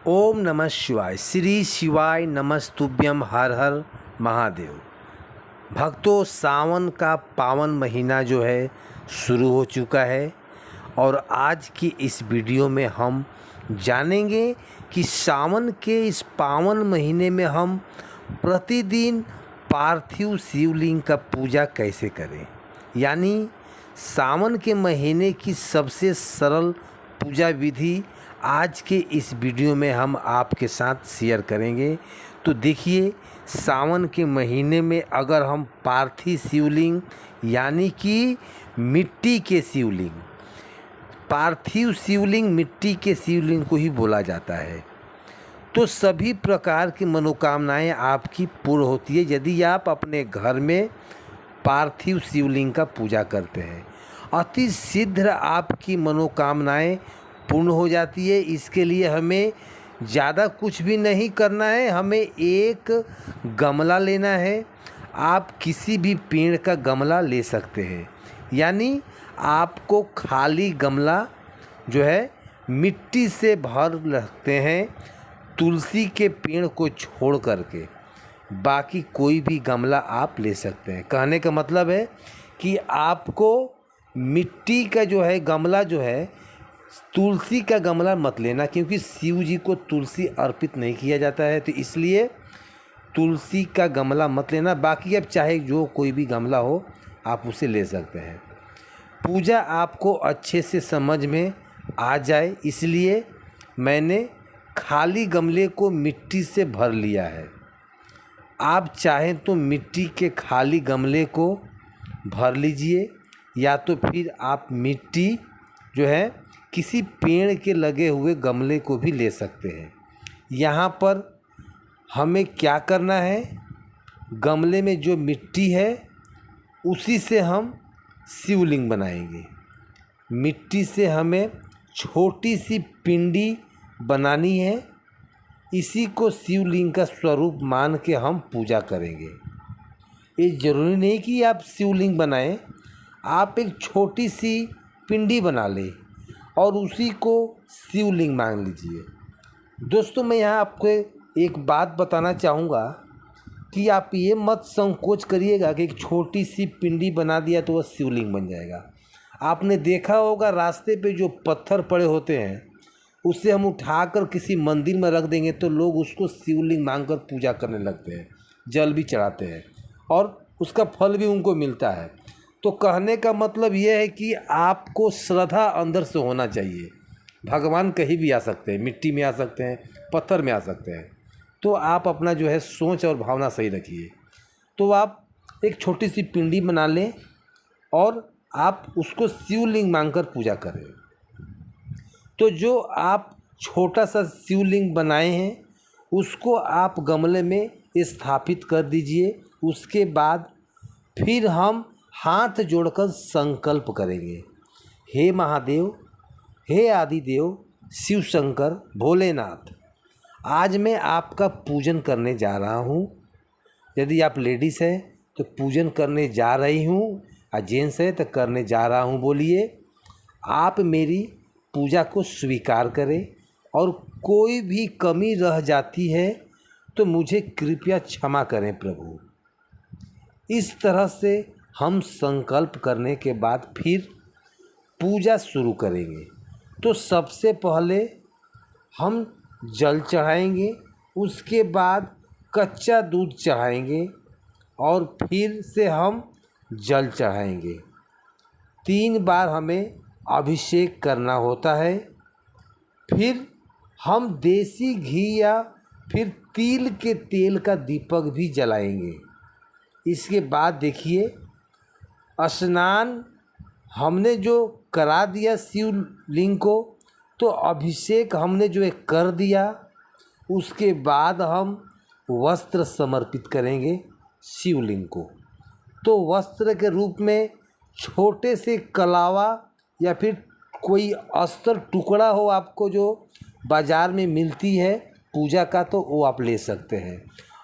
ओम नमः शिवाय। श्री शिवाय नमस्तुभ्यम। हर हर महादेव। भक्तों, सावन का पावन महीना जो है शुरू हो चुका है और आज की इस वीडियो में हम जानेंगे कि सावन के इस पावन महीने में हम प्रतिदिन पार्थिव शिवलिंग का पूजा कैसे करें। यानी सावन के महीने की सबसे सरल पूजा विधि आज के इस वीडियो में हम आपके साथ शेयर करेंगे। तो देखिए, सावन के महीने में अगर हम पार्थिव शिवलिंग यानी कि मिट्टी के शिवलिंग, पार्थिव शिवलिंग मिट्टी के शिवलिंग को ही बोला जाता है, तो सभी प्रकार की मनोकामनाएं आपकी पूर्ण होती है यदि आप अपने घर में पार्थिव शिवलिंग का पूजा करते हैं। अति शीघ्र आपकी मनोकामनाएं पूर्ण हो जाती है। इसके लिए हमें ज़्यादा कुछ भी नहीं करना है। हमें एक गमला लेना है। आप किसी भी पेड़ का गमला ले सकते हैं। यानी आपको खाली गमला जो है मिट्टी से भर रखते हैं, तुलसी के पेड़ को छोड़ करके बाकी कोई भी गमला आप ले सकते हैं। कहने का मतलब है कि आपको मिट्टी का जो है गमला जो है, तुलसी का गमला मत लेना, क्योंकि शिव जी को तुलसी अर्पित नहीं किया जाता है, तो इसलिए तुलसी का गमला मत लेना। बाकी अब चाहे जो कोई भी गमला हो आप उसे ले सकते हैं। पूजा आपको अच्छे से समझ में आ जाए इसलिए मैंने खाली गमले को मिट्टी से भर लिया है। आप चाहें तो मिट्टी के खाली गमले को भर लीजिए, या तो फिर आप मिट्टी जो है किसी पेड़ के लगे हुए गमले को भी ले सकते हैं। यहाँ पर हमें क्या करना है, गमले में जो मिट्टी है उसी से हम शिवलिंग बनाएंगे। मिट्टी से हमें छोटी सी पिंडी बनानी है। इसी को शिवलिंग का स्वरूप मान के हम पूजा करेंगे। ये ज़रूरी नहीं कि आप शिवलिंग बनाएं, आप एक छोटी सी पिंडी बना लें और उसी को शिवलिंग मान लीजिए। दोस्तों, मैं यहाँ आपको एक बात बताना चाहूँगा कि आप ये मत संकोच करिएगा कि एक छोटी सी पिंडी बना दिया तो वह शिवलिंग बन जाएगा। आपने देखा होगा रास्ते पे जो पत्थर पड़े होते हैं उसे हम उठाकर किसी मंदिर में रख देंगे तो लोग उसको शिवलिंग मांगकर पूजा करने लगते हैं, जल भी चढ़ाते हैं और उसका फल भी उनको मिलता है। तो कहने का मतलब यह है कि आपको श्रद्धा अंदर से होना चाहिए। भगवान कहीं भी आ सकते हैं, मिट्टी में आ सकते हैं, पत्थर में आ सकते हैं। तो आप अपना जो है सोच और भावना सही रखिए। तो आप एक छोटी सी पिंडी बना लें और आप उसको शिवलिंग मांगकर पूजा करें। तो जो आप छोटा सा शिवलिंग बनाए हैं उसको आप गमले में स्थापित कर दीजिए। उसके बाद फिर हम हाथ जोड़कर संकल्प करेंगे, हे महादेव, हे आदिदेव, शिव शंकर, भोलेनाथ, आज मैं आपका पूजन करने जा रहा हूँ। यदि आप लेडीज़ हैं तो पूजन करने जा रही हूँ, और जेंट्स है तो करने जा रहा हूँ। बोलिए, आप मेरी पूजा को स्वीकार करें और कोई भी कमी रह जाती है तो मुझे कृपया क्षमा करें प्रभु। इस तरह से हम संकल्प करने के बाद फिर पूजा शुरू करेंगे। तो सबसे पहले हम जल चढ़ाएंगे, उसके बाद कच्चा दूध चढ़ाएंगे और फिर से हम जल चढ़ाएंगे। 3 बार हमें अभिषेक करना होता है। फिर हम देसी घी या फिर तिल के तेल का दीपक भी जलाएंगे। इसके बाद देखिए, स्नान हमने जो करा दिया शिवलिंग को, तो अभिषेक हमने जो कर दिया, उसके बाद हम वस्त्र समर्पित करेंगे शिवलिंग को। तो वस्त्र के रूप में छोटे से कलावा या फिर कोई अस्त्र टुकड़ा हो आपको जो बाज़ार में मिलती है पूजा का, तो वो आप ले सकते हैं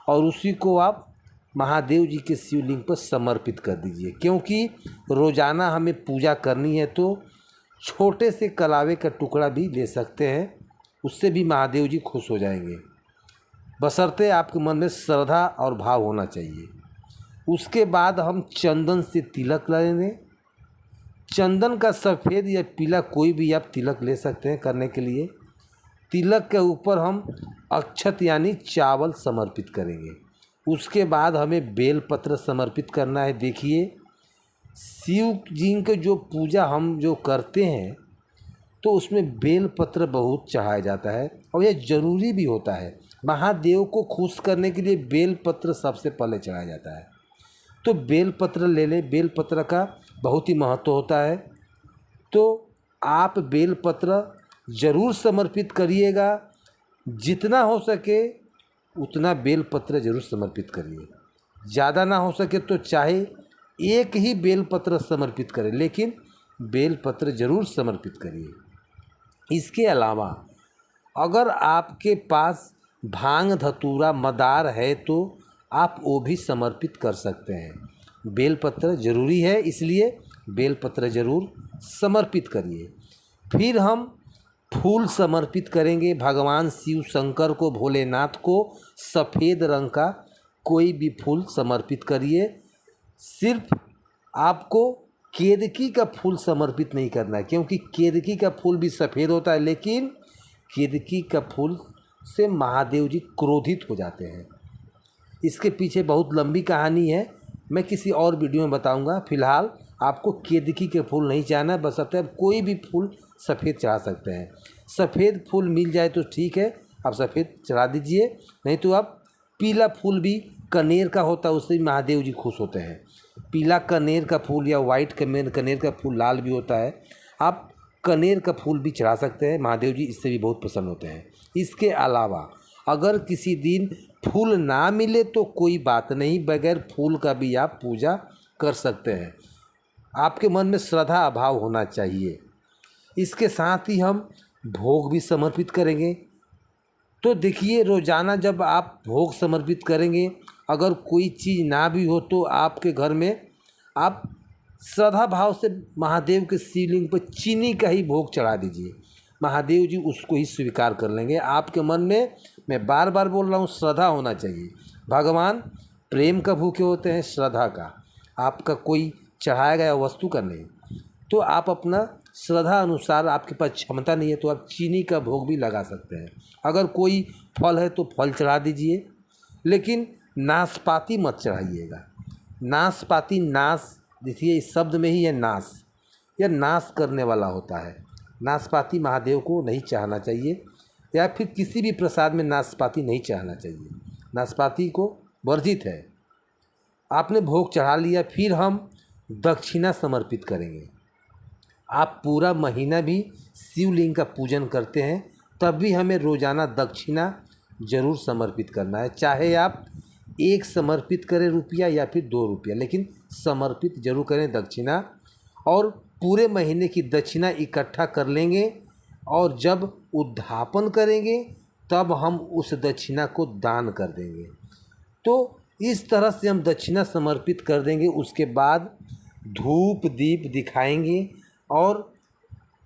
और उसी को आप महादेव जी के शिवलिंग पर समर्पित कर दीजिए। क्योंकि रोज़ाना हमें पूजा करनी है तो छोटे से कलावे का टुकड़ा भी ले सकते हैं उससे भी महादेव जी खुश हो जाएंगे, बशर्ते आपके मन में श्रद्धा और भाव होना चाहिए। उसके बाद हम चंदन से तिलक लेंगे। चंदन का सफ़ेद या पीला कोई भी आप तिलक ले सकते हैं करने के लिए। तिलक के ऊपर हम अक्षत यानी चावल समर्पित करेंगे। उसके बाद हमें बेलपत्र समर्पित करना है। देखिए, शिव जी के जो पूजा हम जो करते हैं तो उसमें बेलपत्र बहुत चढ़ाया जाता है और यह ज़रूरी भी होता है। महादेव को खुश करने के लिए बेलपत्र सबसे पहले चढ़ाया जाता है। तो बेलपत्र ले लें, बेलपत्र का बहुत ही महत्व होता है। तो आप बेलपत्र ज़रूर समर्पित करिएगा, जितना हो सके उतना बेलपत्र ज़रूर समर्पित करिए। ज़्यादा ना हो सके तो चाहे एक ही बेलपत्र समर्पित करें, लेकिन बेलपत्र ज़रूर समर्पित करिए। इसके अलावा अगर आपके पास भांग धतूरा मदार है तो आप वो भी समर्पित कर सकते हैं। बेलपत्र ज़रूरी है, इसलिए बेलपत्र ज़रूर समर्पित करिए। फिर हम फूल समर्पित करेंगे भगवान शिव शंकर को, भोलेनाथ को। सफ़ेद रंग का कोई भी फूल समर्पित करिए। सिर्फ आपको केतकी का फूल समर्पित नहीं करना है, क्योंकि केतकी का फूल भी सफ़ेद होता है, लेकिन केतकी का फूल से महादेव जी क्रोधित हो जाते हैं। इसके पीछे बहुत लंबी कहानी है, मैं किसी और वीडियो में बताऊंगा। फिलहाल आपको केतकी के फूल नहीं चाहना, बशर्ते आप कोई भी फूल सफ़ेद चढ़ा सकते हैं। सफ़ेद फूल मिल जाए तो ठीक है, आप सफ़ेद चढ़ा दीजिए, नहीं तो आप पीला फूल भी कनेर का होता है, उससे भी महादेव जी खुश होते हैं। पीला कनेर का फूल या वाइट कनेर का फूल, लाल भी होता है, आप कनेर का फूल भी चढ़ा सकते हैं। महादेव जी इससे भी बहुत प्रसन्न होते हैं। इसके अलावा अगर किसी दिन फूल ना मिले तो कोई बात नहीं, बगैर फूल का भी आप पूजा कर सकते हैं। आपके मन में श्रद्धा भाव होना चाहिए। इसके साथ ही हम भोग भी समर्पित करेंगे। तो देखिए, रोज़ाना जब आप भोग समर्पित करेंगे, अगर कोई चीज़ ना भी हो तो आपके घर में आप श्रद्धा भाव से महादेव के शिवलिंग पर चीनी का ही भोग चढ़ा दीजिए। महादेव जी उसको ही स्वीकार कर लेंगे। आपके मन में, मैं बार बार बोल रहा हूँ, श्रद्धा होना चाहिए। भगवान प्रेम का भूखे होते हैं, श्रद्धा का। आपका कोई चढ़ाया गया वस्तु का नहीं। तो आप अपना श्रद्धा अनुसार, आपके पास क्षमता नहीं है तो आप चीनी का भोग भी लगा सकते हैं। अगर कोई फल है तो फल चढ़ा दीजिए, लेकिन नाशपाती मत चढ़ाइएगा। नाशपाती, नाश देखिए इस शब्द में ही है नाश, यह नाश करने वाला होता है। नाशपाती महादेव को नहीं चाहना चाहिए, या फिर किसी भी प्रसाद में नाशपाती नहीं चाहना चाहिए। नाशपाती को वर्जित है। आपने भोग चढ़ा लिया, फिर हम दक्षिणा समर्पित करेंगे। आप पूरा महीना भी शिवलिंग का पूजन करते हैं, तब भी हमें रोज़ाना दक्षिणा ज़रूर समर्पित करना है। चाहे आप एक समर्पित करें रुपया या फिर 2 रुपया, लेकिन समर्पित जरूर करें दक्षिणा। और पूरे महीने की दक्षिणा इकट्ठा कर लेंगे, और जब उद्यापन करेंगे तब हम उस दक्षिणा को दान कर देंगे। तो इस तरह से हम दक्षिणा समर्पित कर देंगे। उसके बाद धूप दीप दिखाएंगे और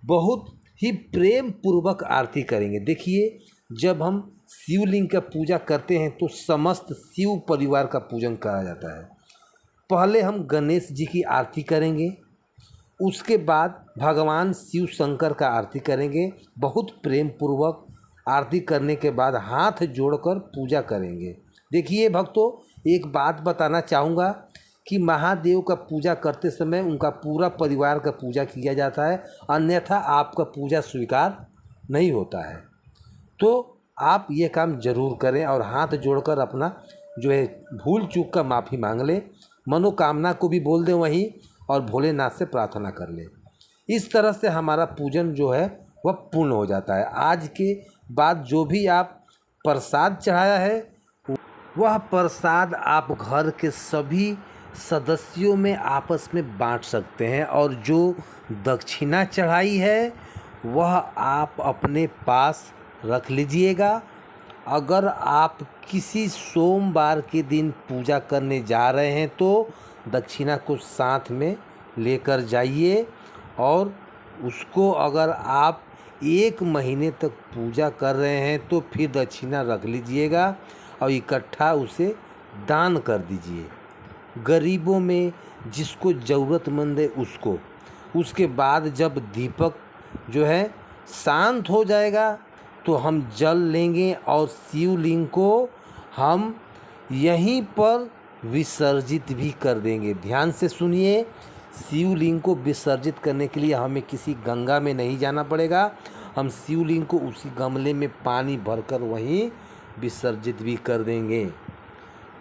बहुत ही प्रेम पूर्वक आरती करेंगे। देखिए, जब हम शिवलिंग का पूजा करते हैं तो समस्त शिव परिवार का पूजन करा जाता है। पहले हम गणेश जी की आरती करेंगे, उसके बाद भगवान शिव शंकर का आरती करेंगे। बहुत प्रेम पूर्वक आरती करने के बाद हाथ जोड़कर पूजा करेंगे। देखिए भक्तों, एक बात बताना चाहूँगा कि महादेव का पूजा करते समय उनका पूरा परिवार का पूजा किया जाता है, अन्यथा आपका पूजा स्वीकार नहीं होता है। तो आप ये काम ज़रूर करें और हाथ जोड़कर अपना जो है भूल चूक का माफ़ी मांग लें, मनोकामना को भी बोल दें वहीं, और भोलेनाथ से प्रार्थना कर लें। इस तरह से हमारा पूजन जो है वह पूर्ण हो जाता है। आज के बाद जो भी आप प्रसाद चढ़ाया है, वह प्रसाद आप घर के सभी सदस्यों में आपस में बांट सकते हैं, और जो दक्षिणा चढ़ाई है वह आप अपने पास रख लीजिएगा। अगर आप किसी सोमवार के दिन पूजा करने जा रहे हैं तो दक्षिणा को साथ में लेकर जाइए, और उसको अगर आप 1 महीने तक पूजा कर रहे हैं तो फिर दक्षिणा रख लीजिएगा और इकट्ठा उसे दान कर दीजिए, गरीबों में जिसको ज़रूरतमंद है उसको। उसके बाद जब दीपक जो है शांत हो जाएगा तो हम जल लेंगे और शिवलिंग को हम यहीं पर विसर्जित भी कर देंगे। ध्यान से सुनिए, शिवलिंग को विसर्जित करने के लिए हमें किसी गंगा में नहीं जाना पड़ेगा। हम शिवलिंग को उसी गमले में पानी भरकर वहीं विसर्जित भी कर देंगे।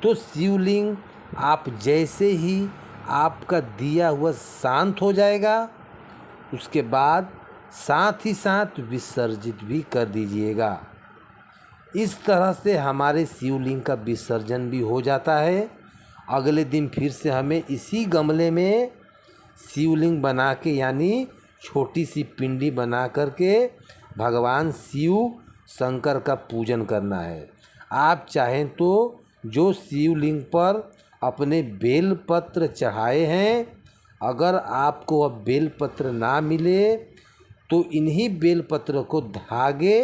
तो शिवलिंग आप जैसे ही आपका दिया हुआ शांत हो जाएगा, उसके बाद साथ ही साथ विसर्जित भी कर दीजिएगा। इस तरह से हमारे शिवलिंग का विसर्जन भी हो जाता है। अगले दिन फिर से हमें इसी गमले में शिवलिंग बना के, यानी छोटी सी पिंडी बना करके भगवान शिव शंकर का पूजन करना है। आप चाहें तो जो शिवलिंग पर अपने बेलपत्र चढ़ाए हैं, अगर आपको अब बेलपत्र ना मिले तो इन्हीं बेलपत्र को धागे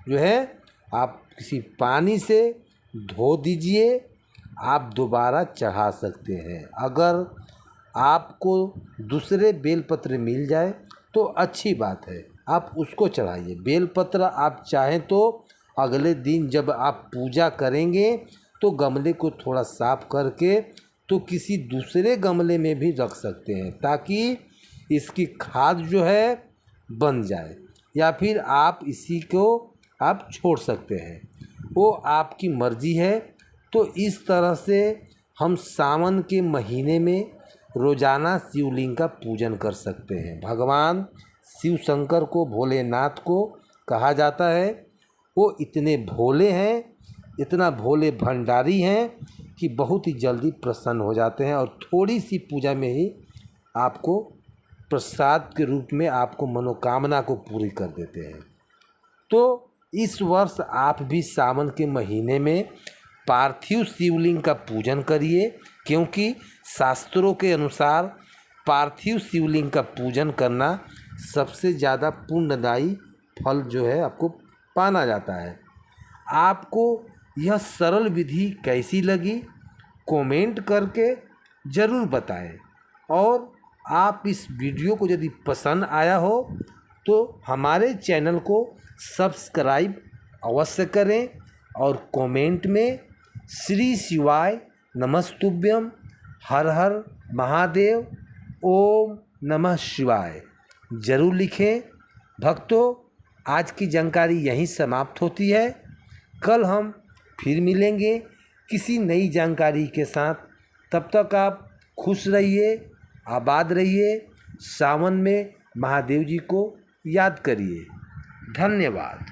जो है आप किसी पानी से धो दीजिए, आप दोबारा चढ़ा सकते हैं। अगर आपको दूसरे बेलपत्र मिल जाए तो अच्छी बात है, आप उसको चढ़ाइए। बेलपत्र आप चाहें तो अगले दिन जब आप पूजा करेंगे तो गमले को थोड़ा साफ करके तो किसी दूसरे गमले में भी रख सकते हैं, ताकि इसकी खाद जो है बन जाए, या फिर आप इसी को आप छोड़ सकते हैं, वो आपकी मर्ज़ी है। तो इस तरह से हम सावन के महीने में रोज़ाना शिवलिंग का पूजन कर सकते हैं। भगवान शिव शंकर को, भोलेनाथ को कहा जाता है, वो इतने भोले हैं, इतना भोले भंडारी हैं कि बहुत ही जल्दी प्रसन्न हो जाते हैं और थोड़ी सी पूजा में ही आपको प्रसाद के रूप में आपको मनोकामना को पूरी कर देते हैं। तो इस वर्ष आप भी सावन के महीने में पार्थिव शिवलिंग का पूजन करिए, क्योंकि शास्त्रों के अनुसार पार्थिव शिवलिंग का पूजन करना सबसे ज़्यादा पुण्यदायी फल जो है आपको पाना जाता है। आपको यह सरल विधि कैसी लगी कमेंट करके ज़रूर बताएं, और आप इस वीडियो को यदि पसंद आया हो तो हमारे चैनल को सब्सक्राइब अवश्य करें और कमेंट में श्री शिवाय नमस्तुभ्यम, हर हर महादेव, ओम नमः शिवाय जरूर लिखें। भक्तों, आज की जानकारी यहीं समाप्त होती है। कल हम फिर मिलेंगे किसी नई जानकारी के साथ। तब तक आप खुश रहिए, आबाद रहिए, सावन में महादेव जी को याद करिए। धन्यवाद।